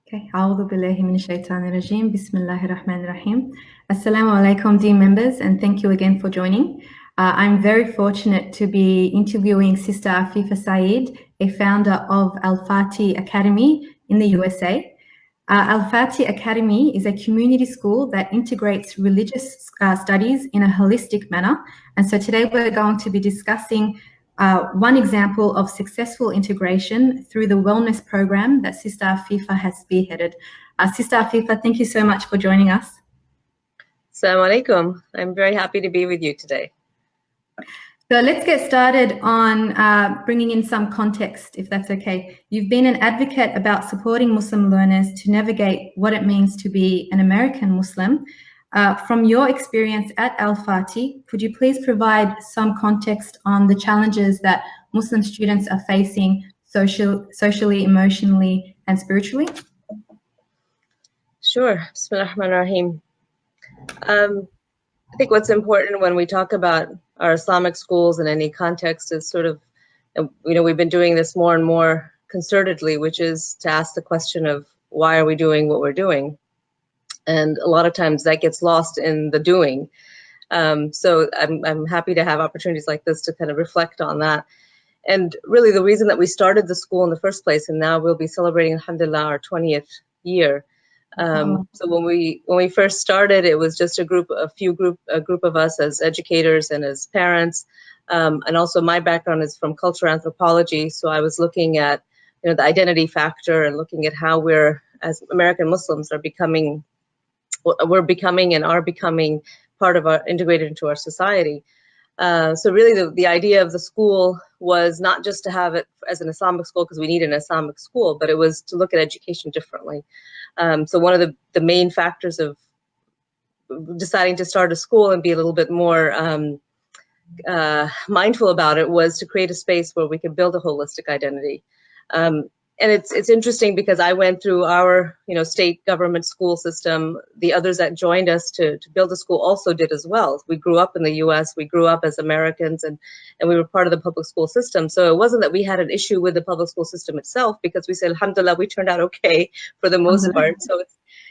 Okay. أعوذ بالله من الشيطان الرجيم. بسم الله الرحمن الرحيم. Assalamu alaikum, dear members, and thank you again for joining. I'm very fortunate to be interviewing Sister Afeefa Syeed, a founder of Fatih Academy in the USA. Fatih Academy is a community school that integrates religious studies in a holistic manner. And so today we're going to be discussing one example of successful integration through the wellness program that Sister Afeefa has spearheaded. Sister Afeefa, thank you so much for joining us. Assalamu alaikum. I'm very happy to be with you today. So let's get started on bringing in some context, if that's okay. You've been an advocate about supporting Muslim learners to navigate what it means to be an American Muslim. From your experience at Al-Fatih, could you please provide some context on the challenges that Muslim students are facing socially, emotionally, and spiritually? Sure. Bismillahirrahmanirrahim. I think what's important when we talk about our Islamic schools in any context is sort of, we've been doing this more and more concertedly, which is to ask the question of why are we doing what we're doing? And a lot of times that gets lost in the doing. So I'm happy to have opportunities like this to kind of reflect on that. And really the reason that we started the school in the first place, and now we'll be celebrating, alhamdulillah, our 20th year. So when we first started, it was just a group of us as educators and as parents. And also my background is from cultural anthropology. So I was looking at, the identity factor and looking at how we're, as American Muslims, are becoming part of integrated into our society. So really the idea of the school was not just to have it as an Islamic school because we need an Islamic school, but it was to look at education differently. So one of the main factors of deciding to start a school and be a little bit more mindful about it was to create a space where we could build a holistic identity. And it's interesting because I went through our, state government school system. The others that joined us to build a school also did as well. We grew up in the US, we grew up as Americans, and we were part of the public school system. So it wasn't that we had an issue with the public school system itself, because we said, alhamdulillah, we turned out okay for the most part. So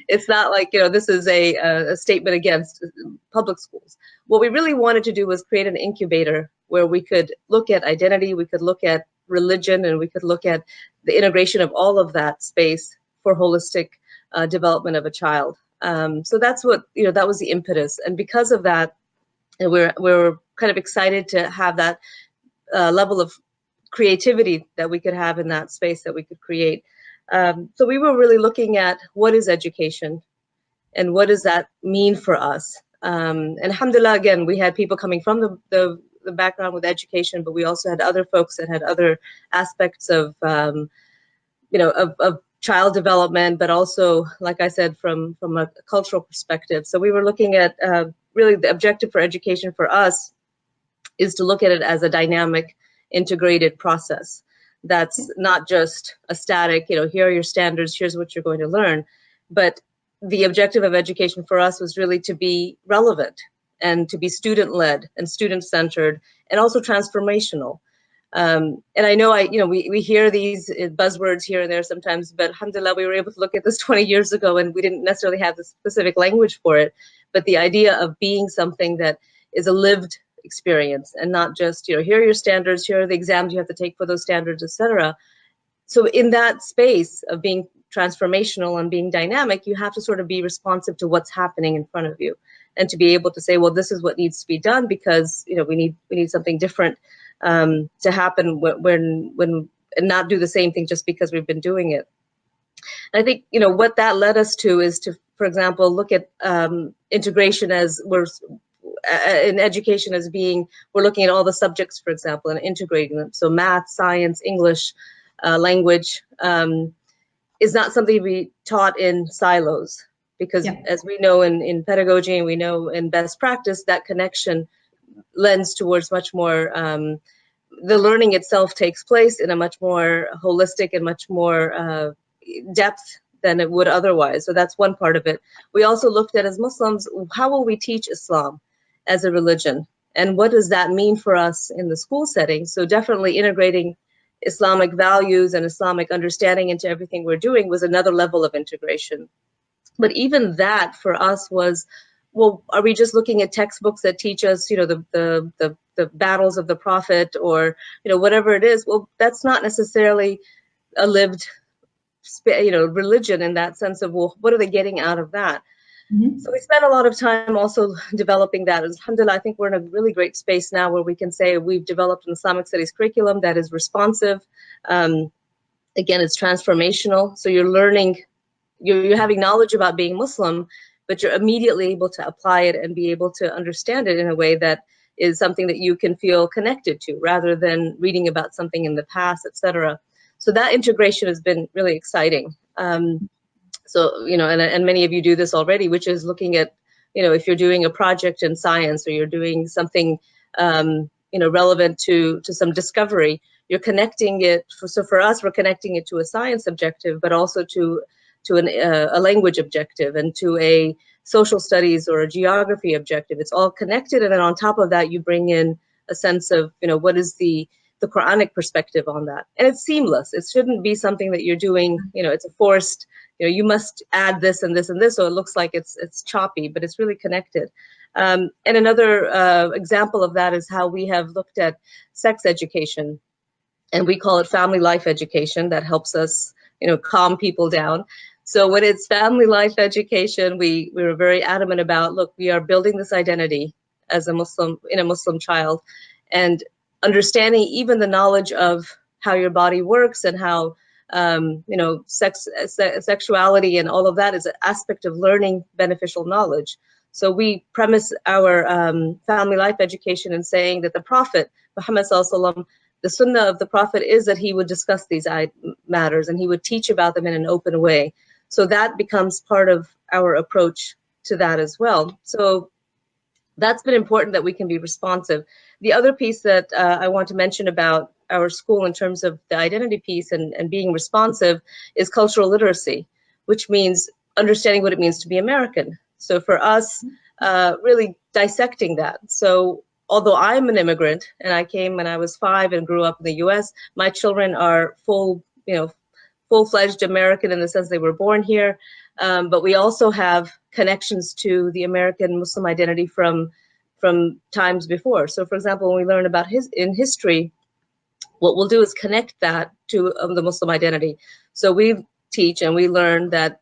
it's not like, this is a statement against public schools. What we really wanted to do was create an incubator where we could look at identity, we could look at religion, and we could look at the integration of all of that space for holistic development of a child. So that's what, that was the impetus. And because of that, we're kind of excited to have that level of creativity that we could have in that space that we could create. So we were really looking at what is education and what does that mean for us. And alhamdulillah, again, we had people coming from the background with education, but we also had other folks that had other aspects of, of child development, but also, like I said, from a cultural perspective. So we were looking at really the objective for education for us is to look at it as a dynamic, integrated process. That's not just a static, here are your standards, here's what you're going to learn. But the objective of education for us was really to be relevant and to be student-led and student-centered and also transformational. And I know we hear these buzzwords here and there sometimes, but alhamdulillah, we were able to look at this 20 years ago and we didn't necessarily have the specific language for it, but the idea of being something that is a lived experience and not just, here are your standards, here are the exams you have to take for those standards, etc. So in that space of being transformational and being dynamic, you have to sort of be responsive to what's happening in front of you and to be able to say, well, this is what needs to be done because, we need something different to happen when and not do the same thing just because we've been doing it. And I think, what that led us to is to, for example, look at integration as in education as being, we're looking at all the subjects, for example, and integrating them. So math, science, English, language is not something to be taught in silos, because as we know in pedagogy and we know in best practice, that connection lends towards much more, the learning itself takes place in a much more holistic and much more depth than it would otherwise. So that's one part of it. We also looked at, as Muslims, how will we teach Islam as a religion? And what does that mean for us in the school setting? So definitely integrating Islamic values and Islamic understanding into everything we're doing was another level of integration. But even that for us was, well, are we just looking at textbooks that teach us, the battles of the Prophet, or, whatever it is? Well, that's not necessarily a lived, religion in that sense of, well, what are they getting out of that? Mm-hmm. So we spent a lot of time also developing that. Alhamdulillah, I think we're in a really great space now where we can say we've developed an Islamic studies curriculum that is responsive. Again, it's transformational. So you're learning, you're having knowledge about being Muslim, but you're immediately able to apply it and be able to understand it in a way that is something that you can feel connected to, rather than reading about something in the past, etc. So that integration has been really exciting. So, and many of you do this already, which is looking at, if you're doing a project in science, or you're doing something, relevant to some discovery, you're connecting it. So for us, we're connecting it to a science objective, but also to a language objective, and to a social studies or a geography objective. It's all connected. And then on top of that, you bring in a sense of, what is the Quranic perspective on that. And it's seamless. It shouldn't be something that you're doing, it's a forced, you must add this and this and this, so it looks like it's choppy, but it's really connected. And another example of that is how we have looked at sex education, and we call it family life education. That helps us, calm people down. So when it's family life education, we were very adamant about, look, we are building this identity as a Muslim, in a Muslim child, and understanding even the knowledge of how your body works, and how sexuality and all of that is an aspect of learning beneficial knowledge. So we premise our family life education in saying that the Prophet Muhammad Sallallahu Alaihi Wasallam, the sunnah of the Prophet is that he would discuss these matters, and he would teach about them in an open way. So that becomes part of our approach to that as well. So that's been important, that we can be responsive. The other piece that I want to mention about our school in terms of the identity piece and being responsive is cultural literacy, which means understanding what it means to be American. So for us, really dissecting that. So although I'm an immigrant, and I came when I was 5 and grew up in the US, my children are full-fledged American in the sense they were born here. But we also have connections to the American Muslim identity from times before. So for example, when we learn about in history, what we'll do is connect that to the Muslim identity. So we teach and we learn that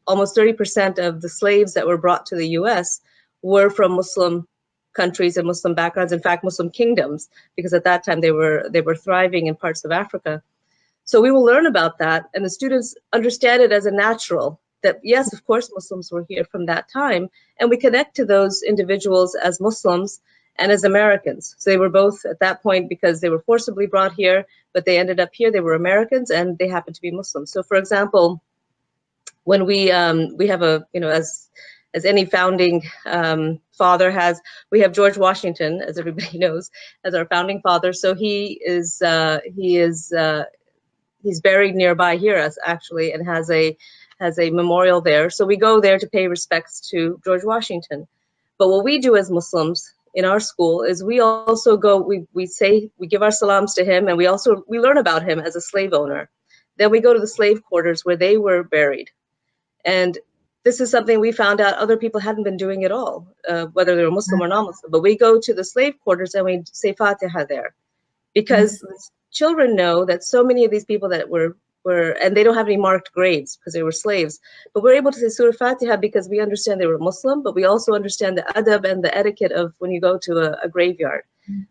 almost 30% of the slaves that were brought to the US were from Muslim countries and Muslim backgrounds, in fact, Muslim kingdoms, because at that time they were thriving in parts of Africa. So we will learn about that, and the students understand it as a natural, that yes, of course, Muslims were here from that time, and we connect to those individuals as Muslims and as Americans. So they were both at that point, because they were forcibly brought here, but they ended up here, they were Americans, and they happened to be Muslims. So for example, when we have as any founding father has, we have George Washington, as everybody knows, as our founding father. So he's buried nearby here, actually, and has a memorial there. So we go there to pay respects to George Washington. But what we do as Muslims in our school is we also go, we give our salams to him, and we learn about him as a slave owner. Then we go to the slave quarters where they were buried. And this is something we found out other people hadn't been doing at all, whether they were Muslim or non-Muslim. But we go to the slave quarters and we say Fatiha there, because children know that so many of these people that were, and they don't have any marked grades because they were slaves, but we're able to say Surah Fatiha because we understand they were Muslim, but we also understand the adab and the etiquette of when you go to a graveyard.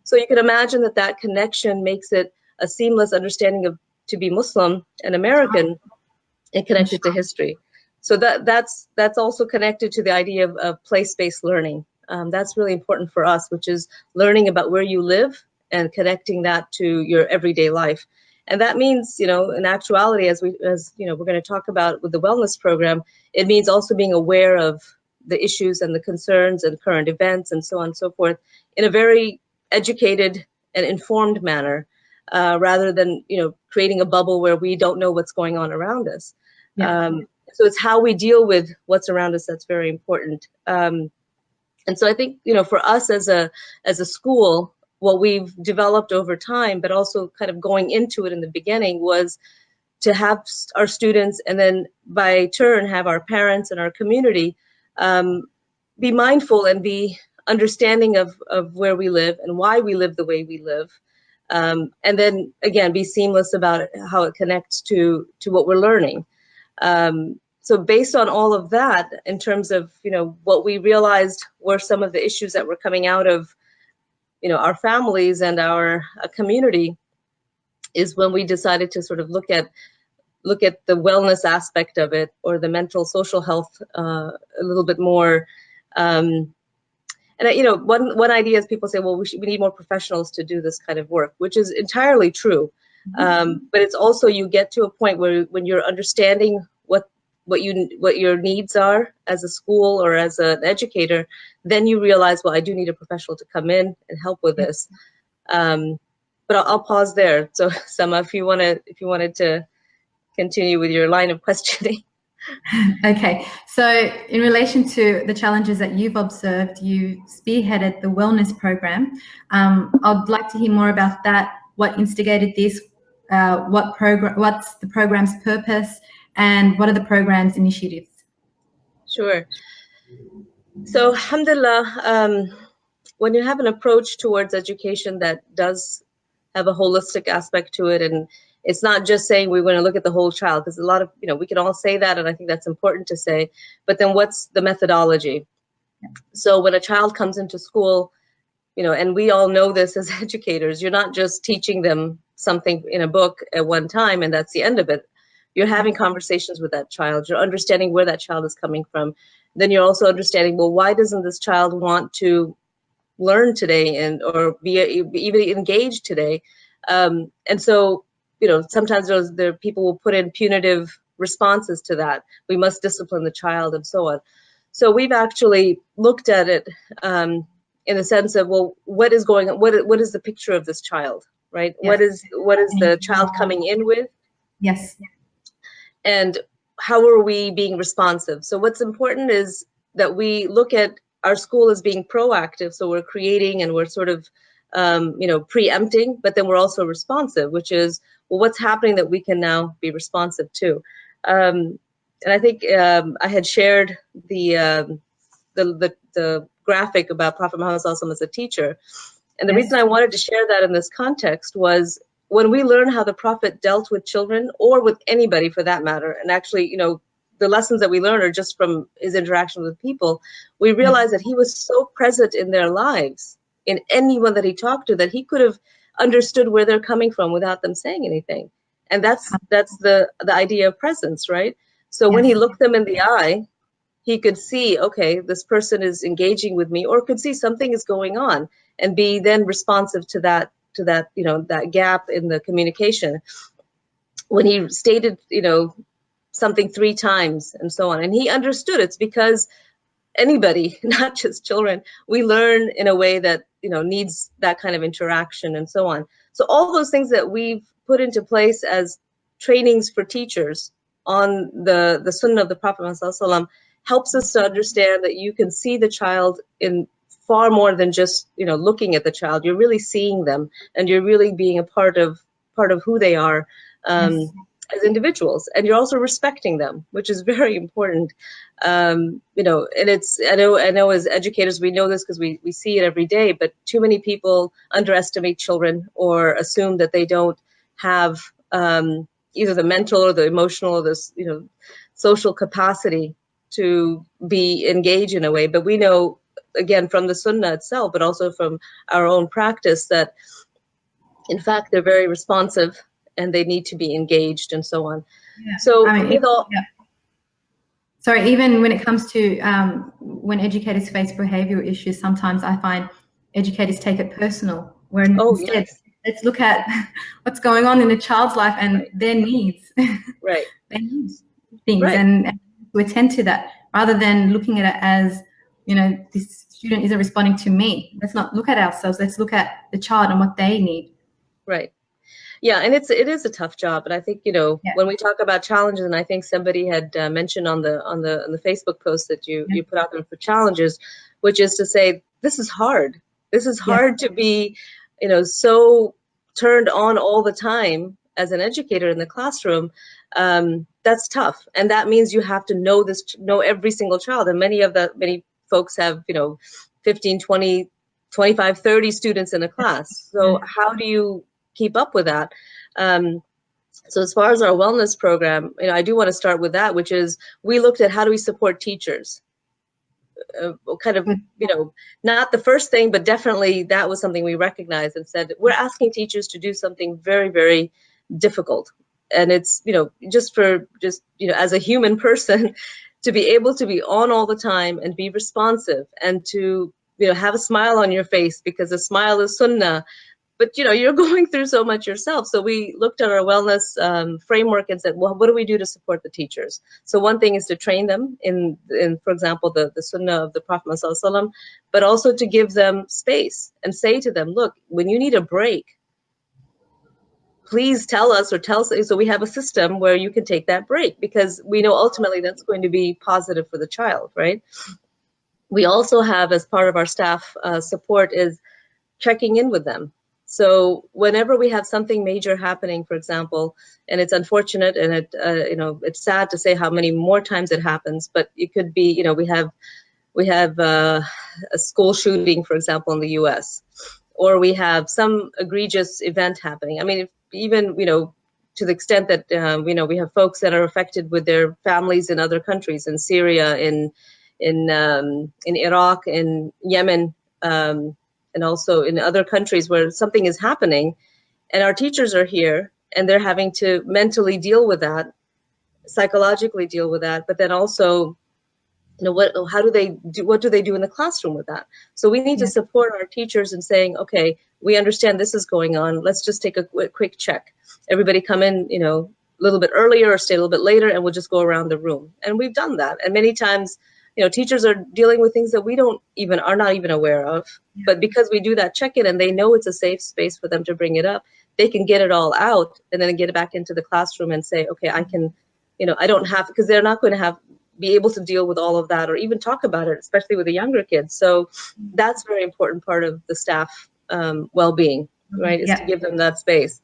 So you can imagine that connection makes it a seamless understanding of to be Muslim and American and connected to history. So that's also connected to the idea of place-based learning. That's really important for us, which is learning about where you live and connecting that to your everyday life. And that means, in actuality, as we're going to talk about with the wellness program, it means also being aware of the issues and the concerns and current events and so on and so forth in a very educated and informed manner, rather than, creating a bubble where we don't know what's going on around us. Yeah. So it's how we deal with what's around us that's very important. And so I think, for us as a school, what we've developed over time, but also kind of going into it in the beginning, was to have our students, and then by turn have our parents and our community be mindful and be understanding of where we live and why we live the way we live. And then again, be seamless about how it connects to what we're learning. So based on all of that, in terms of, what we realized were some of the issues that were coming out of, our families and our community, is when we decided to sort of look at the wellness aspect of it, or the mental social health a little bit more. And one idea is people say, well, we need more professionals to do this kind of work, which is entirely true. But it's also, you get to a point where when you're understanding what your needs are as a school or as an educator, then you realize, well, I do need a professional to come in and help with this. But I'll pause there. So Sama, if you wanted to continue with your line of questioning. Okay, so in relation to the challenges that you've observed, you spearheaded the wellness program. I'd like to hear more about that. What instigated this? What's the program's purpose, and what are the program's initiatives? Sure. So, alhamdulillah, when you have an approach towards education that does have a holistic aspect to it, and it's not just saying we're going to look at the whole child, because a lot of, we can all say that, and I think that's important to say, but then what's the methodology? So when a child comes into school, and we all know this as educators, you're not just teaching them something in a book at one time and that's the end of it. You're having conversations with that child. You're understanding where that child is coming from. Then you're also understanding, well, why doesn't this child want to learn today or be even engaged today? And so, sometimes there people will put in punitive responses to that. We must discipline the child and so on. So we've actually looked at it in the sense of, well, what is going on? What is the picture of this child, right? Yes. What is the child coming in with? Yes. And how are we being responsive? So what's important is that we look at our school as being proactive. So we're creating and we're sort of, preempting, but then we're also responsive, which is, well, what's happening that we can now be responsive to? And I think I had shared the graphic about Prophet Muhammad as a teacher. And the reason I wanted to share that in this context was, when we learn how the Prophet dealt with children, or with anybody for that matter, and actually, the lessons that we learn are just from his interaction with people, we realize that he was so present in their lives, in anyone that he talked to, that he could have understood where they're coming from without them saying anything. And that's the idea of presence, right? So when he looked them in the eye, he could see, okay, this person is engaging with me, or could see something is going on, and be then responsive to that, that gap in the communication. When he stated, something 3 times and so on, and he understood, it's because anybody, not just children, we learn in a way that, needs that kind of interaction and so on. So all those things that we've put into place as trainings for teachers on the Sunnah of the Prophet ﷺ helps us to understand that you can see the child in far more than just, looking at the child. You're really seeing them, and you're really being a part of who they are as individuals, and you're also respecting them, which is very important. And it's, I know as educators, we know this because we see it every day, but too many people underestimate children, or assume that they don't have either the mental or the emotional or the, social capacity to be engaged in a way. But we know, again, from the Sunnah itself, but also from our own practice, that in fact they're very responsive and they need to be engaged and so on. Yeah. So Sorry, even when it comes to when educators face behavioral issues, sometimes I find educators take it personal, where instead let's look at what's going on in the child's life and their needs. Right. They need things, and to attend to that, rather than looking at it as, this student isn't responding to me. Let's not look at ourselves. Let's look at the child and what they need. Right. Yeah, and it is a tough job, but I think, when we talk about challenges, and I think somebody had mentioned on the Facebook post that you put out there for challenges, which is to say, this is hard. This is hard to be so turned on all the time as an educator in the classroom, that's tough. And that means you have to know every single child. And many folks have, 15, 20, 25, 30 students in a class. So how do you keep up with that? So as far as our wellness program, I do want to start with that, which is we looked at how do we support teachers. Kind of, not the first thing, but definitely that was something we recognized and said, we're asking teachers to do something very, very difficult. And it's, just as a human person, to be able to be on all the time and be responsive and to, have a smile on your face, because a smile is sunnah. But you're going through so much yourself. So we looked at our wellness framework and said, well, what do we do to support the teachers? So one thing is to train them in for example, the sunnah of the Prophet ﷺ, but also to give them space and say to them, look, when you need a break, please tell us or tell us, so we have a system where you can take that break, because we know ultimately that's going to be positive for the child, right? We also have, as part of our staff support, is checking in with them. So whenever we have something major happening, for example, and it's unfortunate and it's sad to say how many more times it happens, but it could be, we have a school shooting, for example, in the US, or we have some egregious event happening. I mean, even, to the extent that, we have folks that are affected with their families in other countries, in Syria, in Iraq, in Yemen, and also in other countries where something is happening, and our teachers are here and they're having to mentally deal with that, psychologically deal with that, but then also, what do they do in the classroom with that? So we need to support our teachers in saying, okay, we understand this is going on. Let's just take a quick check. Everybody come in, a little bit earlier or stay a little bit later, and we'll just go around the room. And we've done that. And many times, teachers are dealing with things that we are not even aware of. But because we do that check-in and they know it's a safe space for them to bring it up, they can get it all out and then get it back into the classroom and say, okay, I can, I don't have, because they're not going to be able to deal with all of that or even talk about it, especially with the younger kids. So that's a very important part of the staff well-being, right, is to give them that space.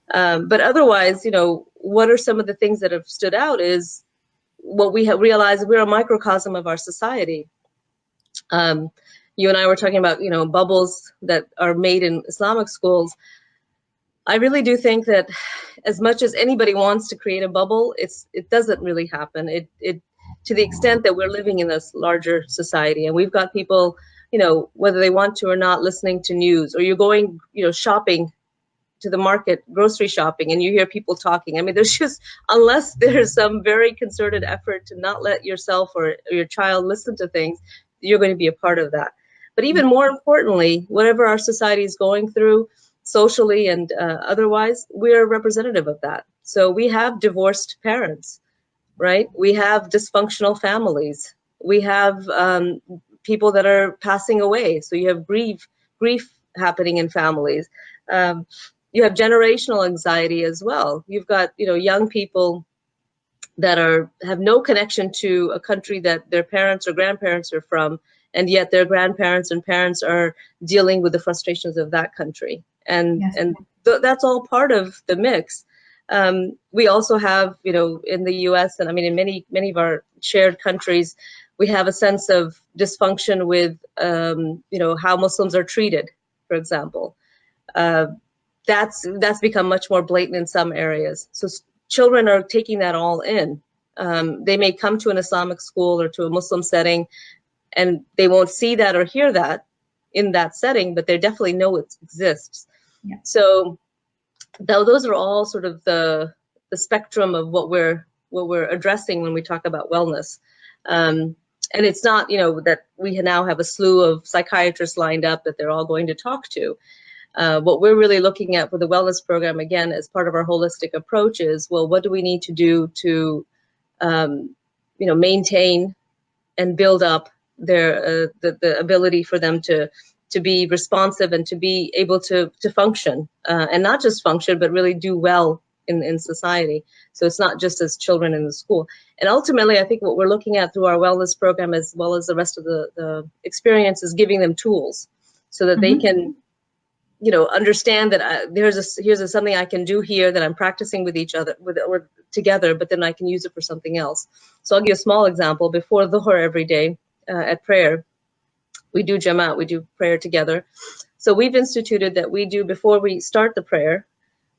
But otherwise, what are some of the things that have stood out is what we have realized, we're a microcosm of our society. You and I were talking about, bubbles that are made in Islamic schools. I really do think that as much as anybody wants to create a bubble, it doesn't really happen. It to the extent that we're living in this larger society, and we've got people, whether they want to or not, listening to news, or you're going, shopping to the market, grocery shopping, and you hear people talking. I mean, there's just, unless there's some very concerted effort to not let yourself or your child listen to things, you're going to be a part of that. But even more importantly, whatever our society is going through, socially and otherwise, we're a representative of that. So we have divorced parents, right? We have dysfunctional families. We have people that are passing away. So you have grief happening in families. You have generational anxiety as well. You've got, young people that have no connection to a country that their parents or grandparents are from, and yet their grandparents and parents are dealing with the frustrations of that country. And that's all part of the mix. We also have, in the US, and I mean, in many of our shared countries, we have a sense of dysfunction with, how Muslims are treated, for example. That's become much more blatant in some areas. So children are taking that all in. They may come to an Islamic school or to a Muslim setting, and they won't see that or hear that in that setting, but they definitely know it exists. Yeah. So those are all sort of the spectrum of what we're addressing when we talk about wellness. And it's not, that we now have a slew of psychiatrists lined up that they're all going to talk to. What we're really looking at for the wellness program, again, as part of our holistic approach is, well, what do we need to do to, maintain and build up their the ability for them to be responsive and to be able to function, and not just function, but really do well in society. So it's not just as children in the school. And ultimately, I think what we're looking at through our wellness program, as well as the rest of the experience, is giving them tools so that they can understand that here's something I can do here that I'm practicing with each other, or together, but then I can use it for something else. So I'll give you a small example. Before Dhuhr every day at prayer, we do Jamaat, we do prayer together. So we've instituted that we do, before we start the prayer,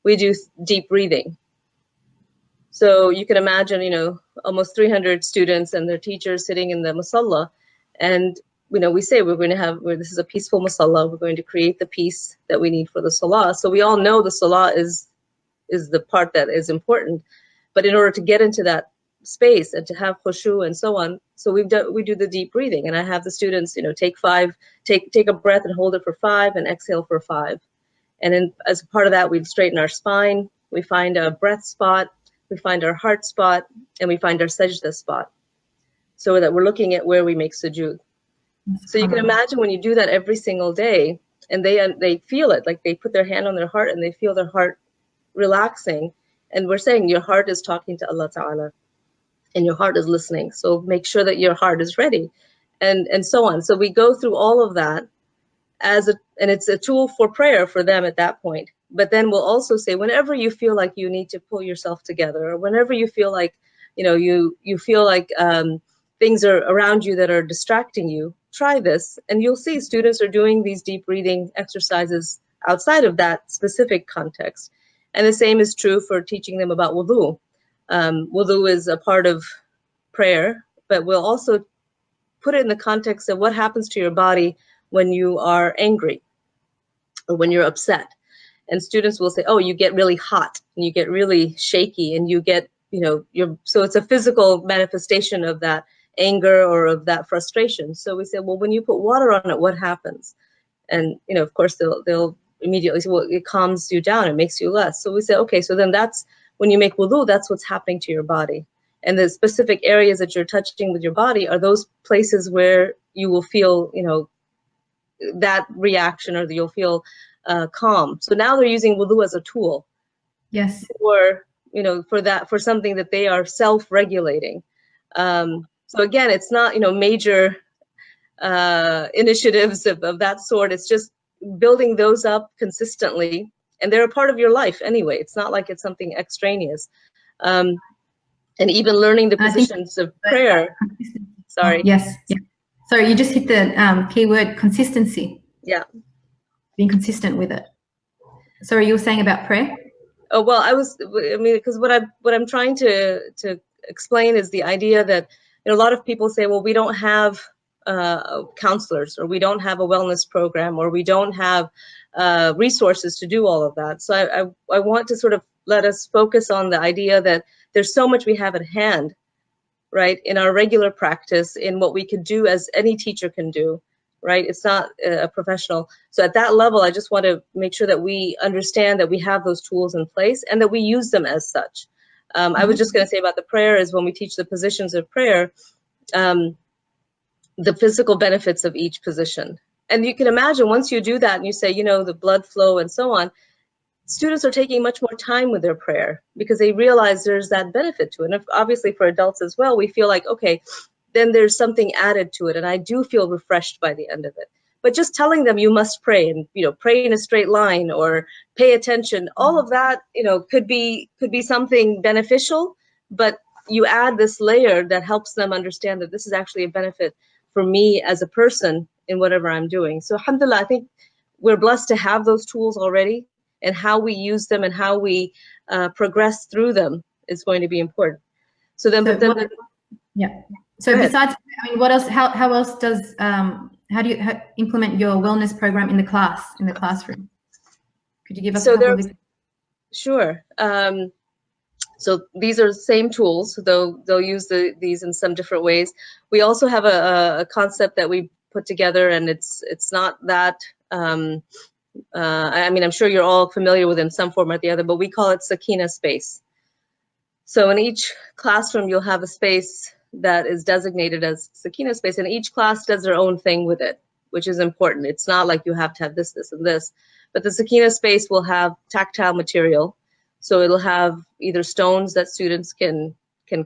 we do deep breathing. So you can imagine, almost 300 students and their teachers sitting in the musalla, and we say we're going to have, this is a peaceful musalla, we're going to create the peace that we need for the salah. So we all know the salah is the part that is important, but in order to get into that space and to have khushu and so on, so we do the deep breathing, and I have the students, take a breath and hold it for 5 and exhale for 5. And then as a part of that, we straighten our spine, we find a breath spot, we find our heart spot, and we find our sajda spot, so that we're looking at where we make sujood. So you can imagine when you do that every single day, and they feel it, like they put their hand on their heart and they feel their heart relaxing. And we're saying your heart is talking to Allah Ta'ala, and your heart is listening. So make sure that your heart is ready, and so on. So we go through all of that and it's a tool for prayer for them at that point. But then we'll also say, whenever you feel like you need to pull yourself together, or whenever you feel like, you feel like things are around you that are distracting you, try this. And you'll see students are doing these deep breathing exercises outside of that specific context. And the same is true for teaching them about wudu. Wudu is a part of prayer, but we'll also put it in the context of what happens to your body when you are angry or when you're upset. And students will say, oh, you get really hot and you get really shaky, and you get, so it's a physical manifestation of that anger or of that frustration. So we say, well, when you put water on it, what happens? And, of course, they'll immediately say, well, it calms you down, it makes you less. So we say, okay, so then that's when you make wudu, that's what's happening to your body. And the specific areas that you're touching with your body are those places where you will feel, that reaction, or you'll feel calm. So now they're using wudu as a tool. Yes. For something that they are self-regulating. So again, it's not, major initiatives of that sort. It's just building those up consistently, and they're a part of your life anyway. It's not like it's something extraneous. And even learning the positions of prayer. Sorry. Yes. Yeah. Sorry, you just hit the key word, consistency. Yeah. Being consistent with it. Sorry, you were saying about prayer? Oh, well, because what I'm trying to explain is the idea that a lot of people say, well, we don't have counselors, or we don't have a wellness program, or we don't have resources to do all of that. So I want to sort of let us focus on the idea that there's so much we have at hand, right, in our regular practice, in what we could do as any teacher can do, right? It's not a professional. So at that level, I just want to make sure that we understand that we have those tools in place and that we use them as such. I was just going to say about the prayer is when we teach the positions of prayer, the physical benefits of each position. And you can imagine once you do that and you say, the blood flow and so on, students are taking much more time with their prayer because they realize there's that benefit to it. And obviously for adults as well, we feel like, okay, then there's something added to it, and I do feel refreshed by the end of it. But just telling them you must pray, and pray in a straight line or pay attention, all of that, could be something beneficial, but you add this layer that helps them understand that this is actually a benefit for me as a person in whatever I'm doing. So alhamdulillah, I think we're blessed to have those tools already, and how we use them and how we progress through them is going to be important. So then, yeah. So besides, what else? How else does how do you implement your wellness program in the classroom? Could you give us a couple of? Sure. So these are the same tools, though they'll use these in some different ways. We also have a concept that we put together, and it's not that. I'm sure you're all familiar with it in some form or the other, but we call it Sakina space. So in each classroom, you'll have a space that is designated as Sakina space, and each class does their own thing with it, which is important. It's not like you have to have this, this, and this, but the Sakina space will have tactile material. So it'll have either stones that students can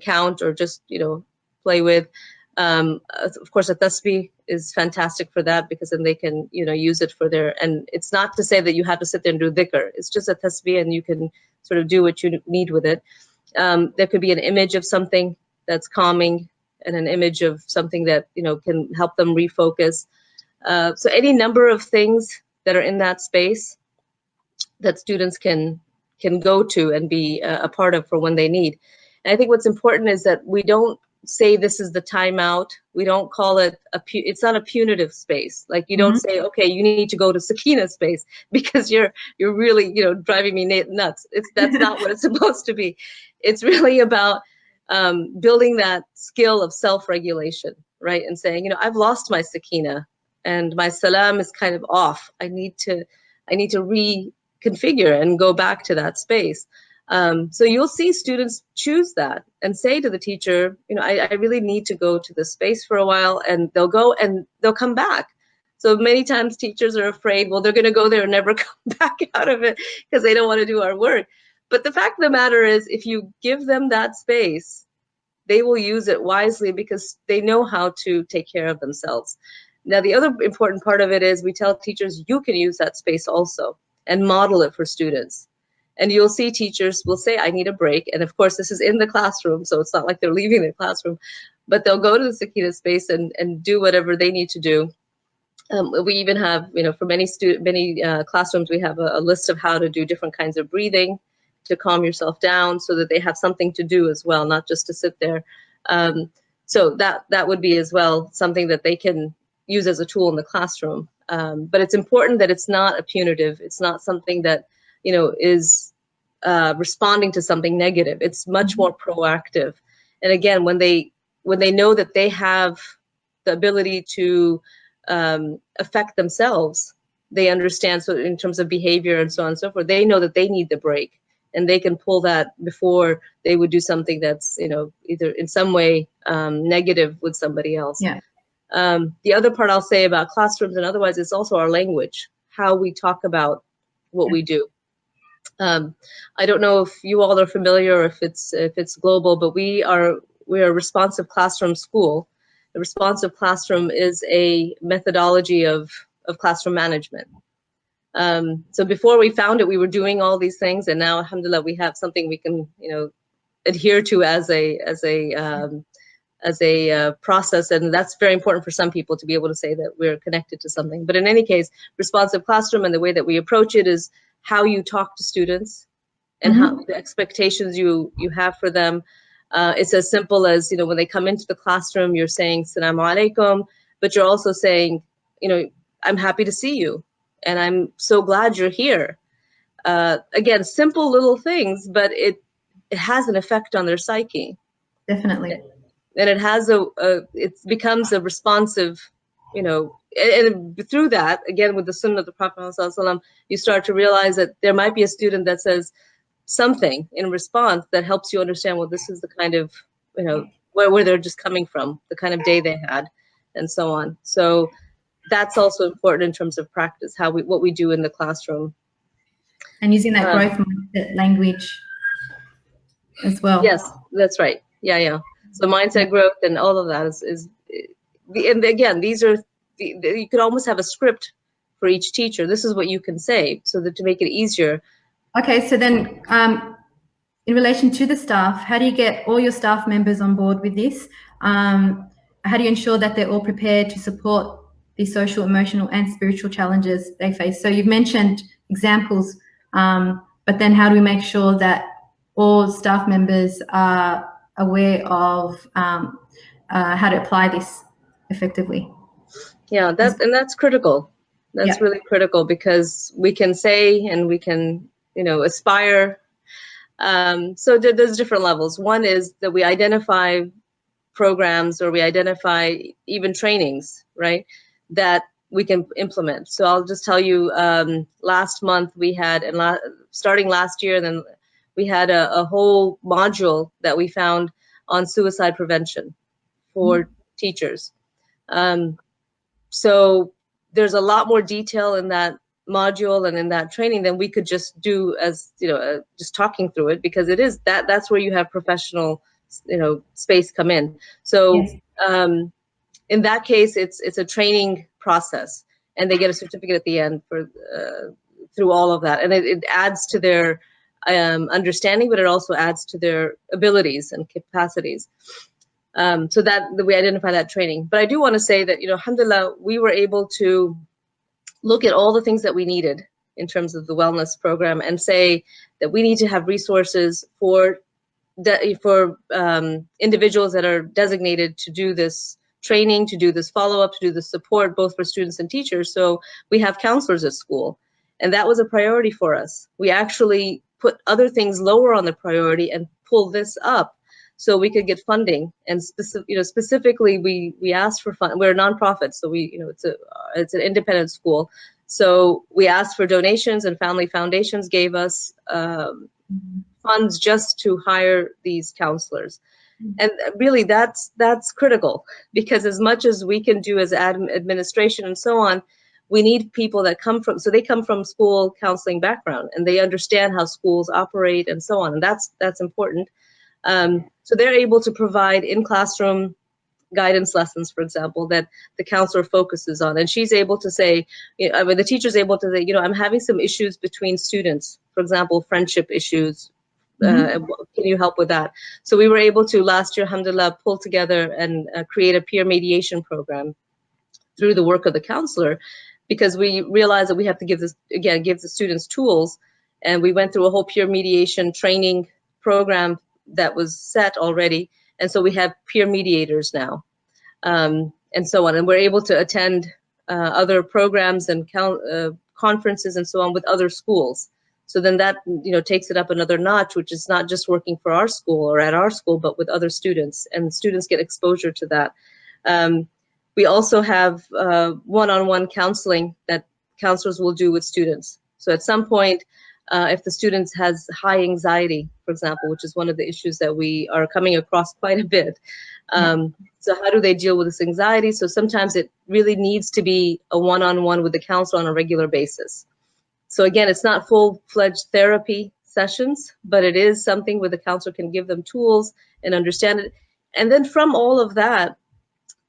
count or just, play with. Of course, a tasbih is fantastic for that, because then they can, use it for their, and it's not to say that you have to sit there and do dhikr. It's just a tasbih, and you can sort of do what you need with it. There could be an image of something that's calming, and an image of something that, can help them refocus. So any number of things that are in that space that students can go to and be a part of for when they need. And I think what's important is that we don't say this is the timeout. We don't call it it's not a punitive space. Like, you don't say, okay, you need to go to Sakina space because you're really, driving me nuts. That's not what it's supposed to be. It's really about building that skill of self-regulation, right? And saying, I've lost my Sakina and my salam is kind of off. I need to reconfigure and go back to that space. So you'll see students choose that and say to the teacher, I really need to go to this space for a while, and they'll go and they'll come back. So many times teachers are afraid, well, they're going to go there and never come back out of it because they don't want to do our work. But the fact of the matter is, if you give them that space, they will use it wisely because they know how to take care of themselves. Now, the other important part of it is we tell teachers, you can use that space also and model it for students. And you'll see teachers will say, I need a break. And of course, this is in the classroom, so it's not like they're leaving the classroom, but they'll go to the Sakina space and do whatever they need to do. We even have, for many classrooms, we have a list of how to do different kinds of breathing to calm yourself down so that they have something to do as well, not just to sit there. So that would be as well something that they can use as a tool in the classroom. But it's important that it's not a punitive. It's not something that, is responding to something negative. It's much more proactive. And again, when they know that they have the ability to affect themselves, they understand. So in terms of behavior and so on and so forth, they know that they need the break, and they can pull that before they would do something that's, either in some way negative with somebody else. Yeah. The other part I'll say about classrooms and otherwise is also our language, how we talk about what we do. I don't know if you all are familiar or if it's global, but we are a responsive classroom school. The responsive classroom is a methodology of classroom management. So before we found it, we were doing all these things, and now, alhamdulillah, we have something we can, adhere to as a process, and that's very important for some people to be able to say that we're connected to something. But in any case, responsive classroom and the way that we approach it is how you talk to students and how the expectations you have for them. It's as simple as, when they come into the classroom, you're saying Assalamu alaikum, but you're also saying, I'm happy to see you and I'm so glad you're here. Again, simple little things, but it has an effect on their psyche. Definitely. And it has it becomes a responsive, and through that, again, with the sunnah of the Prophet ﷺ, you start to realize that there might be a student that says something in response that helps you understand, well, this is the kind of, where they're just coming from, the kind of day they had, and so on. So that's also important in terms of practice, what we do in the classroom. And using that growth mindset language as well. Yes, that's right. Yeah. So mindset growth and all of that is and again, these are, you could almost have a script for each teacher. This is what you can say, so that to make it easier. Okay, so then in relation to the staff, how do you get all your staff members on board with this? How do you ensure that they're all prepared to support the social, emotional, and spiritual challenges they face? So you've mentioned examples, but then how do we make sure that all staff members are aware of how to apply this effectively? Yeah, that's critical. That's really critical, because we can say and we can, aspire. So there's different levels. One is that we identify programs, or we identify even trainings, right, that we can implement. So I'll just tell you, last month we had, and starting last year, then we had a whole module that we found on suicide prevention for teachers. So there's a lot more detail in that module and in that training than we could just do as, just talking through it, because it is that's where you have professional, space come in. So in that case, it's a training process, and they get a certificate at the end for through all of that, and it adds to their understanding, but it also adds to their abilities and capacities. So that we identify that training. But I do want to say that, alhamdulillah, we were able to look at all the things that we needed in terms of the wellness program and say that we need to have resources for individuals that are designated to do this training, to do this follow-up, to do the support, both for students and teachers. So we have counselors at school, and that was a priority for us. We actually put other things lower on the priority and pull this up so we could get funding. And specifically, we asked for fund. We're a nonprofit, so it's an independent school. So we asked for donations, and Family Foundations gave us funds just to hire these counselors. And really, that's critical, because as much as we can do as administration and so on, we need people that come from school counseling background, and they understand how schools operate and so on, and that's important. So they're able to provide in-classroom guidance lessons, for example, that the counselor focuses on, and she's able to say, the teacher's able to say, I'm having some issues between students, for example, friendship issues. Can you help with that? So we were able to last year, alhamdulillah, pull together and create a peer mediation program through the work of the counselor, because we realized that we have to give the students tools, and we went through a whole peer mediation training program that was set already, and so we have peer mediators now, and so on, and we're able to attend other programs and conferences and so on with other schools. So then that takes it up another notch, which is not just working for our school or at our school, but with other students, and students get exposure to that. We also have one-on-one counseling that counselors will do with students. So at some point, if the student has high anxiety, for example, which is one of the issues that we are coming across quite a bit. So how do they deal with this anxiety? So sometimes it really needs to be a one-on-one with the counselor on a regular basis. So again, it's not full-fledged therapy sessions, but it is something where the counselor can give them tools and understand it. And then from all of that,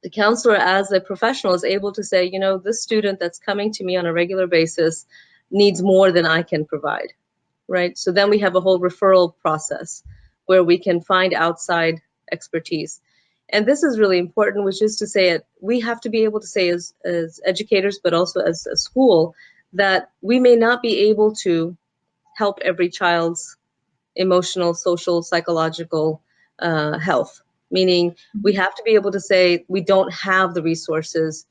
the counselor as a professional is able to say, this student that's coming to me on a regular basis needs more than I can provide, right? So then we have a whole referral process where we can find outside expertise. And this is really important, which is to say we have to be able to say as educators, but also as a school, that we may not be able to help every child's emotional, social, psychological health. Meaning we have to be able to say we don't have the resources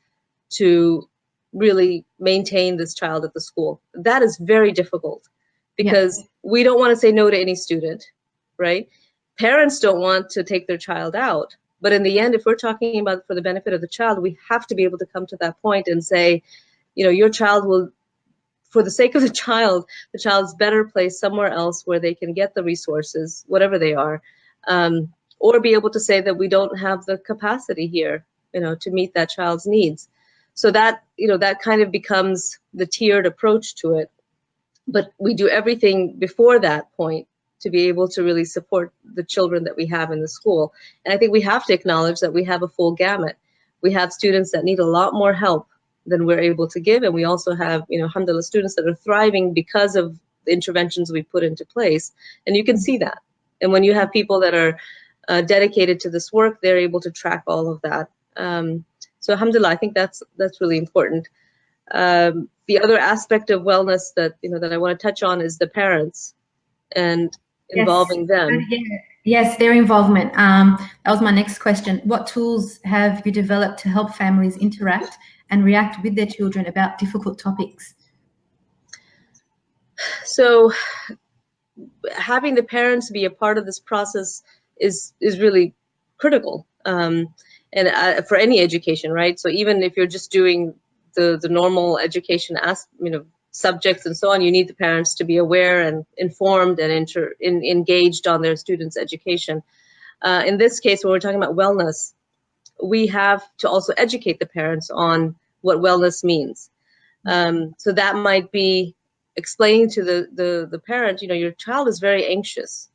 to really maintain this child at the school. That is very difficult, because we don't want to say no to any student, right? Parents don't want to take their child out. But in the end, if we're talking about for the benefit of the child, we have to be able to come to that point and say, your child will, for the sake of the child's better placed somewhere else where they can get the resources, whatever they are, or be able to say that we don't have the capacity here, to meet that child's needs. So that, that kind of becomes the tiered approach to it. But we do everything before that point to be able to really support the children that we have in the school. And I think we have to acknowledge that we have a full gamut. We have students that need a lot more help than we're able to give. And we also have, alhamdulillah, students that are thriving because of the interventions we put into place. And you can see that. And when you have people that are dedicated to this work, they're able to track all of that. So alhamdulillah, I think that's really important. The other aspect of wellness that that I want to touch on is the parents and involving them. Yes, their involvement. That was my next question. What tools have you developed to help families interact and react with their children about difficult topics? So having the parents be a part of this process is really critical, and for any education, right? So even if you're just doing the normal education subjects and so on, you need the parents to be aware and informed and engaged on their students' education. In this case, when we're talking about wellness, we have to also educate the parents on what wellness means. So that might be explaining to the parent, your child is very anxious,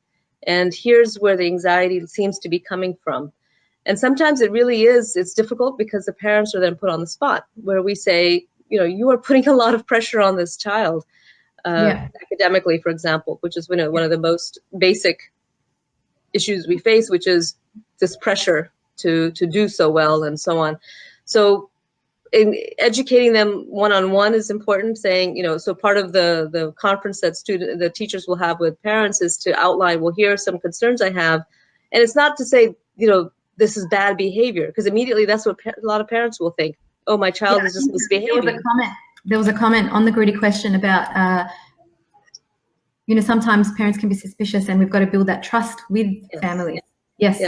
and here's where the anxiety seems to be coming from. And sometimes it really is, it's difficult because the parents are then put on the spot, where we say, you know, you are putting a lot of pressure on this child, academically, for example, which is one of the most basic issues we face, which is this pressure to do so well and so on. So in educating them one-on-one is important, saying, you know, so part of the conference that the teachers will have with parents is to outline, well, here are some concerns I have. And it's not to say, you know, this is bad behavior, because immediately that's what a lot of parents will think. Oh, my child is just misbehaving. There was a comment on the Greedy question about, you know, sometimes parents can be suspicious, and we've got to build that trust with families. Yes.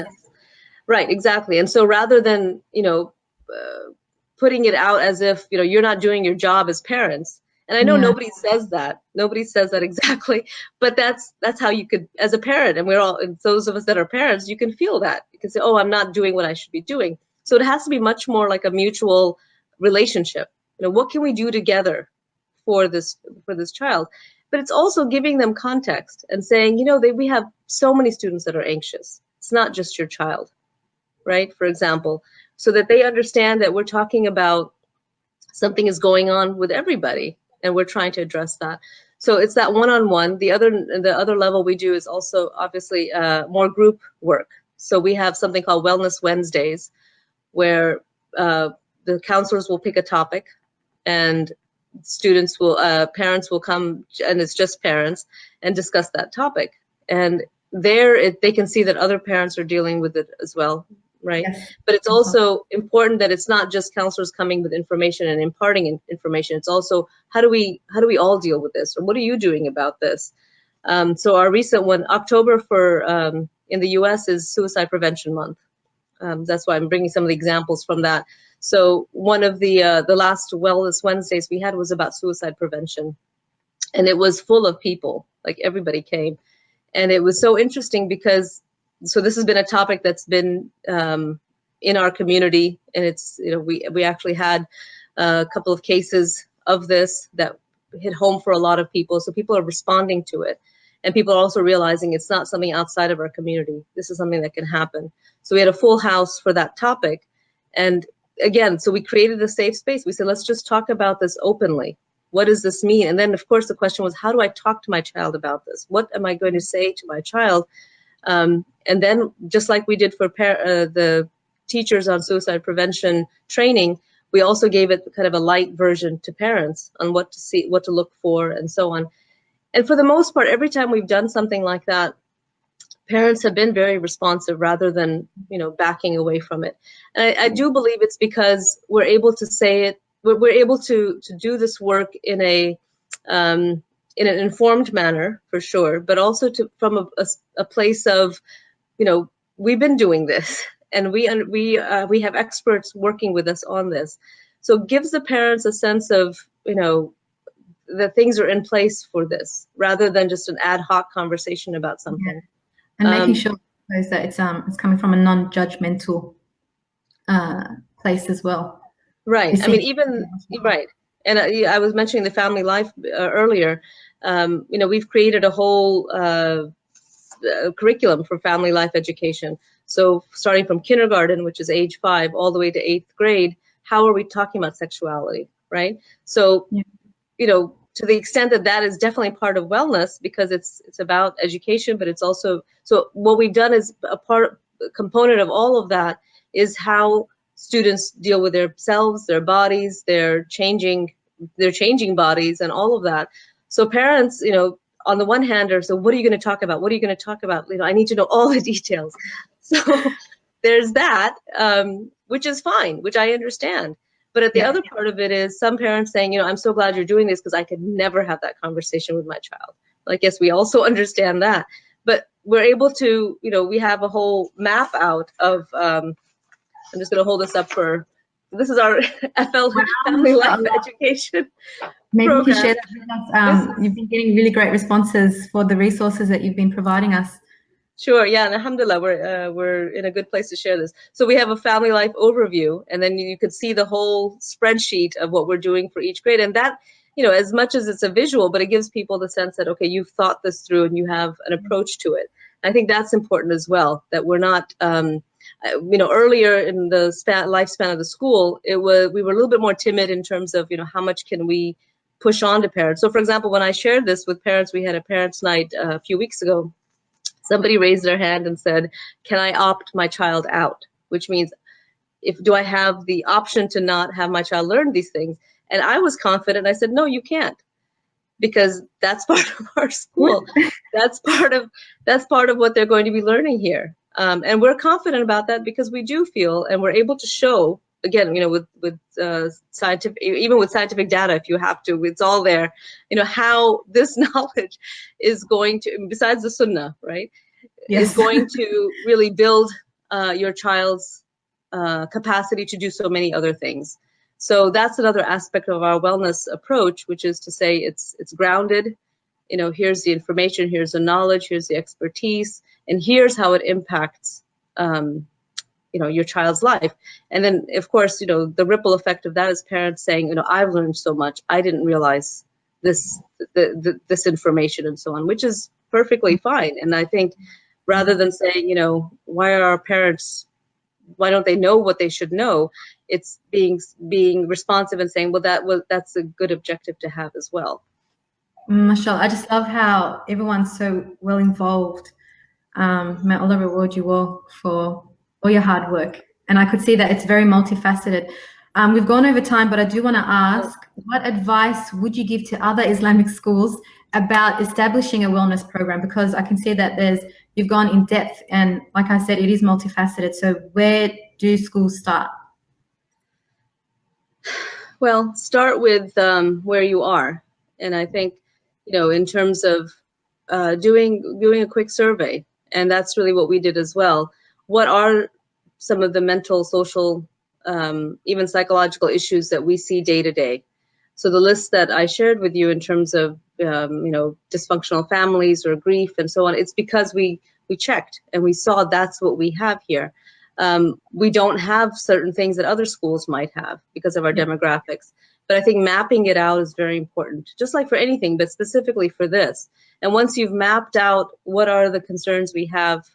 Right, exactly. And so rather than, you know, putting it out as if, you know, you're not doing your job as parents. And I know nobody says that. Nobody says that exactly. But that's how you could, as a parent, and we're all, and those of us that are parents, you can feel that. You can say, oh, I'm not doing what I should be doing. So it has to be much more like a mutual relationship. You know, what can we do together for this child? But it's also giving them context and saying, you know, we have so many students that are anxious. It's not just your child, right? For example, so that they understand that we're talking about something is going on with everybody, and we're trying to address that. So it's that one-on-one. The other level we do is also obviously more group work. So we have something called Wellness Wednesdays, where the counselors will pick a topic, and students will, parents will come, and it's just parents, and discuss that topic. And there they can see that other parents are dealing with it as well. Right. Yes. But it's also important that it's not just counselors coming with information and imparting information. It's also, how do we all deal with this? Or what are you doing about this? So our recent one, October for in the US is Suicide Prevention Month. That's why I'm bringing some of the examples from that. So one of the last Wellness Wednesdays we had was about suicide prevention. And it was full of people, like everybody came. And it was so interesting because, so this has been a topic that's been in our community, and it's, you know, we actually had a couple of cases of this that hit home for a lot of people. So people are responding to it, and people are also realizing it's not something outside of our community. This is something that can happen. So we had a full house for that topic. And again, so we created a safe space. We said, let's just talk about this openly. What does this mean? And then, of course, the question was, how do I talk to my child about this? What am I going to say to my child? And then, just like we did for the teachers on suicide prevention training, we also gave it kind of a light version to parents on what to see, what to look for, and so on. And for the most part, every time we've done something like that, parents have been very responsive rather than, you know, backing away from it. And I do believe it's because we're able to say it, we're able to do this work in an informed manner, for sure, but also from a place of, you know, we've been doing this, and we have experts working with us on this. So it gives the parents a sense of, you know, that things are in place for this, rather than just an ad hoc conversation about something. And making sure that it's coming from a non-judgmental place as well. Right. I mean, right. And I was mentioning the family life earlier. You know, we've created a whole curriculum for family life education. So starting from kindergarten, which is age 5, all the way to 8th grade, how are we talking about sexuality, right? So, you know, to the extent that that is definitely part of wellness, because it's about education, but it's also, so what we've done is a component of all of that is how students deal with themselves, their bodies, their changing bodies, and all of that. So parents, you know, on the one hand are, so what are you going to talk about? What are you going to talk about? You know, I need to know all the details. So there's that, which is fine, which I understand. But at the other part of it is some parents saying, you know, I'm so glad you're doing this because I could never have that conversation with my child. Like, yes, we also understand that. But we're able to, you know, we have a whole map out of, I'm just going to hold this up for, this is our Family Life Education Maybe program. You can share that with us. You've been getting really great responses for the resources that you've been providing us. Sure, yeah, and alhamdulillah, we're in a good place to share this. So we have a family life overview, and then you could see the whole spreadsheet of what we're doing for each grade. And that, you know, as much as it's a visual, but it gives people the sense that, okay, you've thought this through and you have an approach to it. I think that's important as well, that we're not, Earlier in the lifespan of the school, we were a little bit more timid in terms of, how much can we push on to parents. So for example, when I shared this with parents, we had a parents' night a few weeks ago, somebody raised their hand and said, can I opt my child out? Which means, do I have the option to not have my child learn these things? And I was confident. I said, no, you can't, because that's part of our school. That's part of what they're going to be learning here. And we're confident about that because we do feel, and we're able to show, again, with scientific, even with scientific data, if you have to, it's all there, how this knowledge is going to, besides the sunnah, right, is going to really build your child's capacity to do so many other things. So that's another aspect of our wellness approach, which is to say it's grounded. Here's the information, here's the knowledge, here's the expertise, and here's how it impacts your child's life. And then, of course, the ripple effect of that is parents saying, I've learned so much, I didn't realize this information and so on, which is perfectly fine. And I think rather than saying, why don't they know what they should know, it's being responsive and saying, well, that's a good objective to have as well. Mashallah, I just love how everyone's so well involved. May Allah reward you all for all your hard work. And I could see that it's very multifaceted. We've gone over time, but I do want to ask, what advice would you give to other Islamic schools about establishing a wellness program? Because I can see that you've gone in depth, and like I said, it is multifaceted. So where do schools start? Well, start with where you are. And I think, in terms of doing a quick survey, and that's really what we did as well. What are some of the mental, social, even psychological issues that we see day to day? So the list that I shared with you in terms of, dysfunctional families or grief and so on, it's because we checked and we saw that's what we have here. We don't have certain things that other schools might have because of our demographics. But I think mapping it out is very important, just like for anything, but specifically for this. And once you've mapped out what are the concerns we have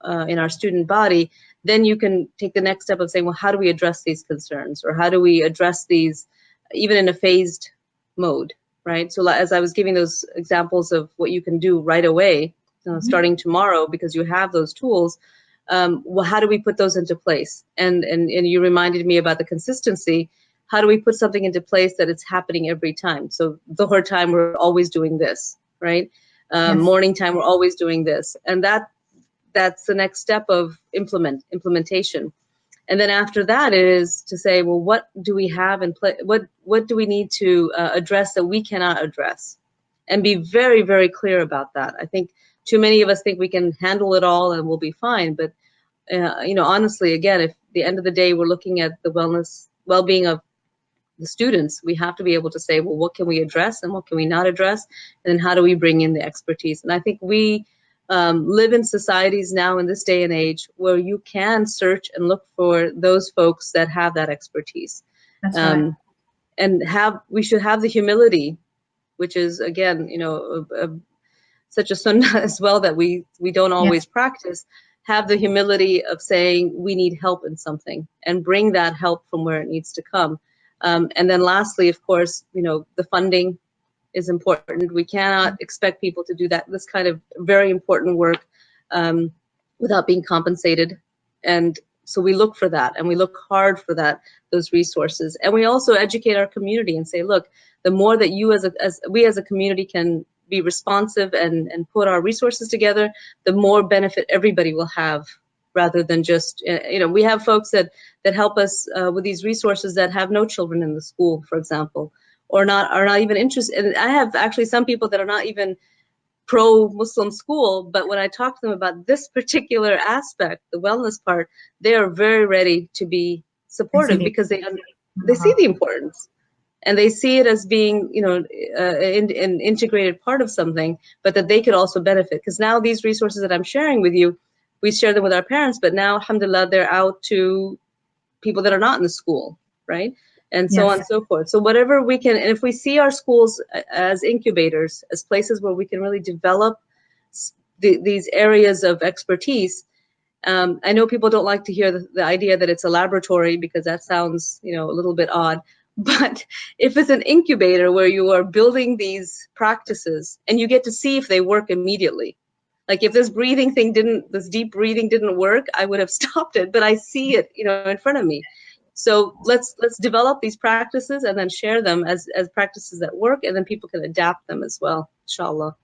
in our student body, then you can take the next step of saying, well, how do we address these concerns? Or how do we address these even in a phased mode, right? So as I was giving those examples of what you can do right away, starting tomorrow, because you have those tools, well, how do we put those into place? And you reminded me about the consistency. How do we put something into place that it's happening every time? So Dhuhr time, we're always doing this, right? Morning time, we're always doing this. And that's the next step of implementation. And then after that is to say, well, what do we have in place? What do we need to address that we cannot address? And be very, very clear about that. I think too many of us think we can handle it all and we'll be fine. But, honestly, again, if at the end of the day, we're looking at the well-being of the students, we have to be able to say, well, what can we address and what can we not address? And then how do we bring in the expertise? And I think we live in societies now in this day and age where you can search and look for those folks that have that expertise. That's right. And we should have the humility, which is, again, such a sunnah as well that we don't always practice. Have the humility of saying we need help in something and bring that help from where it needs to come. And then lastly, of course, the funding is important. We cannot expect people to do this kind of very important work without being compensated. And so we look for that, and we look hard for those resources. And we also educate our community and say, look, the more that we as a community can be responsive and put our resources together, the more benefit everybody will have, rather than just, we have folks that help us with these resources that have no children in the school, for example, or are not even interested. And I have actually some people that are not even pro-Muslim school, but when I talk to them about this particular aspect, the wellness part, they are very ready to be supportive because they see the importance. And they see it as being, an integrated part of something, but that they could also benefit. Because now these resources that I'm sharing with you, we share them with our parents, but now, alhamdulillah, they're out to people that are not in the school, right? And so on and so forth. So whatever we can, and if we see our schools as incubators, as places where we can really develop these areas of expertise, I know people don't like to hear the idea that it's a laboratory because that sounds, a little bit odd. But if it's an incubator where you are building these practices and you get to see if they work immediately, like if this breathing thing this deep breathing didn't work, I would have stopped it, but I see it, in front of me. So let's develop these practices and then share them as practices that work, and then people can adapt them as well, inshallah.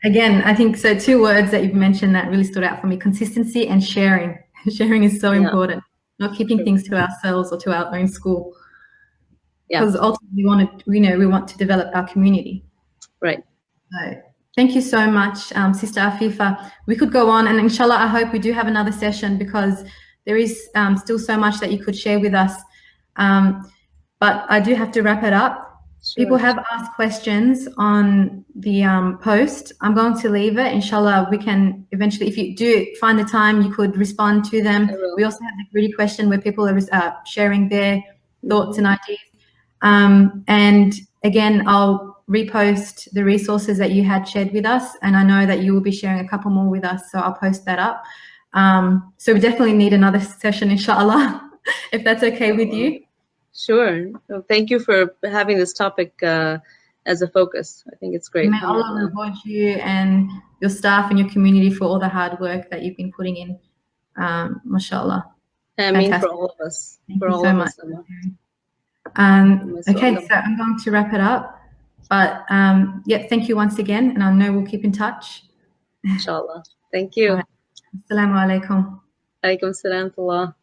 Again, I think so. 2 words that you've mentioned that really stood out for me: consistency and sharing. Sharing is so important. Not keeping things to ourselves or to our own school. Because ultimately we want to develop our community. Right. So thank you so much, Sister Afeefa. We could go on, and inshallah, I hope we do have another session because there is still so much that you could share with us. But I do have to wrap it up. Sure. People have asked questions on the post. I'm going to leave it. Inshallah, we can eventually, if you do find the time, you could respond to them. We also have the gritty question where people are sharing their thoughts and ideas. And again, I'll repost the resources that you had shared with us, and I know that you will be sharing a couple more with us, so I'll post that up. So we definitely need another session, inshallah, if that's okay with you. Sure. Well, thank you for having this topic as a focus. I think it's great. May Allah reward you and your staff and your community for all the hard work that you've been putting in. Mashallah. I mean, for all of us. Thank you so much. Okay, so I'm going to wrap it up. But yeah, thank you once again, and I know we'll keep in touch. Inshallah. Thank you. Assalamu alaikum. Alaikum salam.